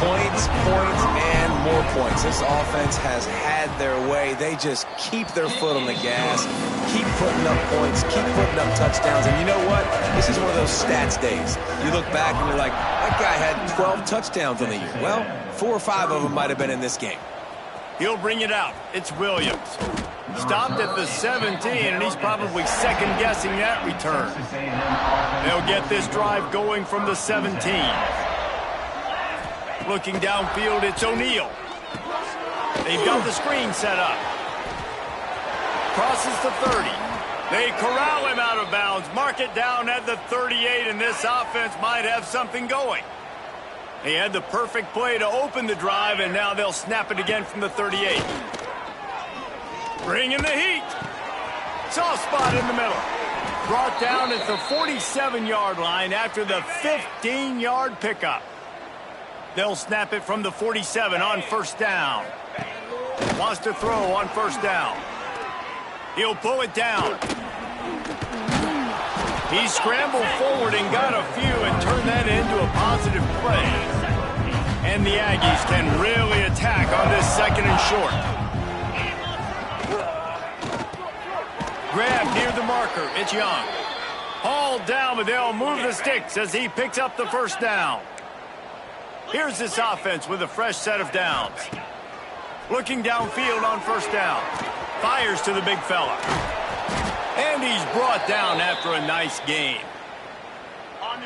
Points, and more points. This offense has had their way. They just keep their foot on the gas, keep putting up points, keep putting up touchdowns. And you know what? This is one of those stats days. You look back and you're like, that guy had 12 touchdowns on the year. Well, 4 or 5 of them might have been in this game. He'll bring it out. It's Williams. Stopped at the 17, and he's probably second-guessing that return. They'll get this drive going from the 17. Looking downfield, it's O'Neal. They've got the screen set up. Crosses the 30. They corral him out of bounds. Mark it down at the 38, and this offense might have something going. They had the perfect play to open the drive, and now they'll snap it again from the 38. Bringing the heat. Soft spot in the middle. Brought down at the 47-yard line after the 15-yard pickup. They'll snap it from the 47 on first down. Wants to throw on first down. He'll pull it down. He scrambled forward and got a few and turned that into a positive play. And the Aggies can really attack on this second and short. Grab near the marker. It's Young. Hauled down, but they'll move the sticks as he picks up the first down. Here's this offense with a fresh set of downs. Looking downfield on first down. Fires to the big fella. And he's brought down after a nice game.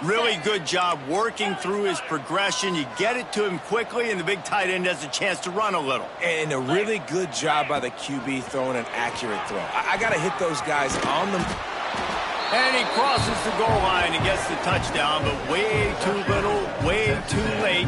Really good job working through his progression. You get it to him quickly, and the big tight end has a chance to run a little. And a really good job by the QB throwing an accurate throw. I got to hit those guys on them. And he crosses the goal line and gets the touchdown, but way too little, way too late.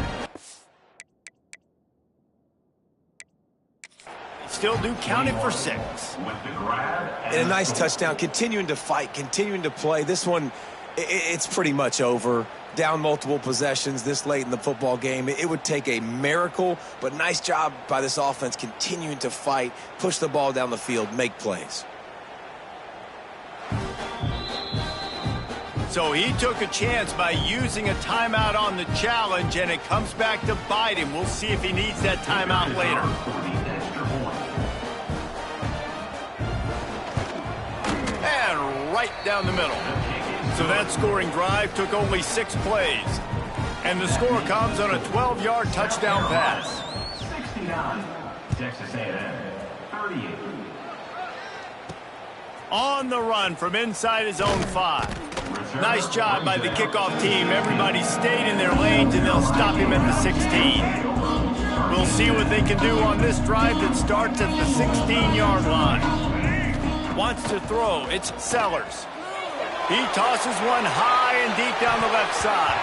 Still do count it for 6. And a nice touchdown, continuing to fight, continuing to play. This one, it's pretty much over. Down multiple possessions this late in the football game. It would take a miracle, but nice job by this offense continuing to fight, push the ball down the field, make plays. So he took a chance by using a timeout on the challenge, and it comes back to bite him. We'll see if he needs that timeout later. And right down the middle. So that scoring drive took only 6 plays. And the score comes on a 12-yard touchdown pass. 69, Texas A&M, 38. On the run from inside his own 5. Nice job by the kickoff team. Everybody stayed in their lanes, and they'll stop him at the 16. We'll see what they can do on this drive that starts at the 16-yard line. Wants to throw. It's Sellers. He tosses one high and deep down the left side.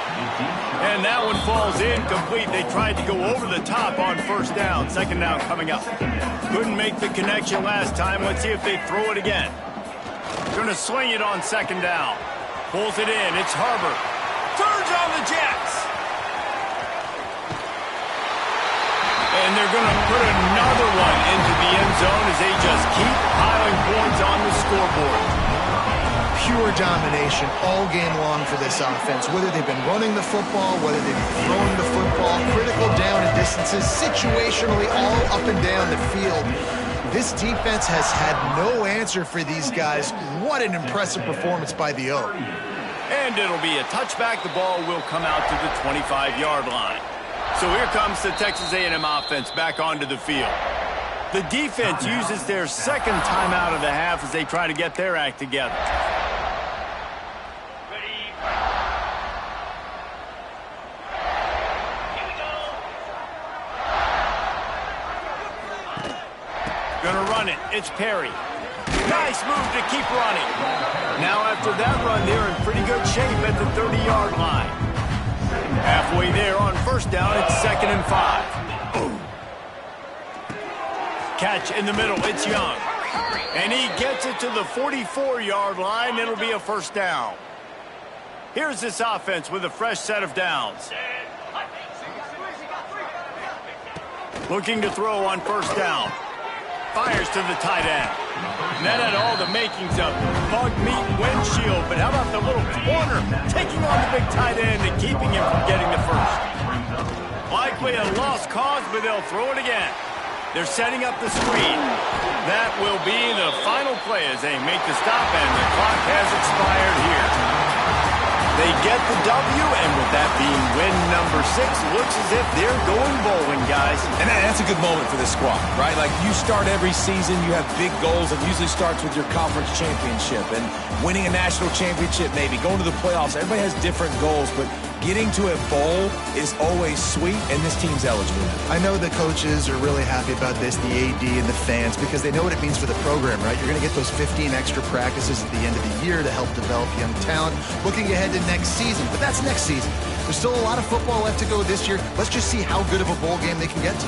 And that one falls incomplete. They tried to go over the top on first down. Second down coming up. Couldn't make the connection last time. Let's see if they throw it again. Going to swing it on second down. Pulls it in. It's Harbor. Turns on the Jets. And they're going to put another one into the end zone as they just keep piling points on the scoreboard. Pure domination all game long for this offense. Whether they've been running the football, whether they've been throwing the football, critical down and distances, situationally all up and down the field. This defense has had no answer for these guys. What an impressive performance by the O. And it'll be a touchback. The ball will come out to the 25-yard line. So here comes the Texas A&M offense back onto the field. The defense uses their second timeout of the half as they try to get their act together. Gonna run it. It's Perry. Nice move to keep running. Now after that run, they're in pretty good shape at the 30-yard line. Halfway there on first down, it's 2nd and 5. Boom. Catch in the middle. It's Young. And he gets it to the 44-yard line. It'll be a first down. Here's this offense with a fresh set of downs. Looking to throw on first down. fires to the tight end. And that had all the makings of bug meat windshield, but how about the little corner taking on the big tight end and keeping him from getting the first? Likely a lost cause, but they'll throw it again. They're setting up the screen. That will be the final play as they make the stop, and the clock has expired here. They get the W, and with that being win number 6, looks as if they're going bowling, guys. And that's a good moment for this squad, right? Like, you start every season, you have big goals. It usually starts with your conference championship and winning a national championship, maybe going to the playoffs. Everybody has different goals, but getting to a bowl is always sweet, and this team's eligible. I know the coaches are really happy about this, the AD and the fans, because they know what it means for the program, right? You're going to get those 15 extra practices at the end of the year to help develop young talent, looking ahead to next season. But that's next season. There's still a lot of football left to go this year. Let's just see how good of a bowl game they can get to.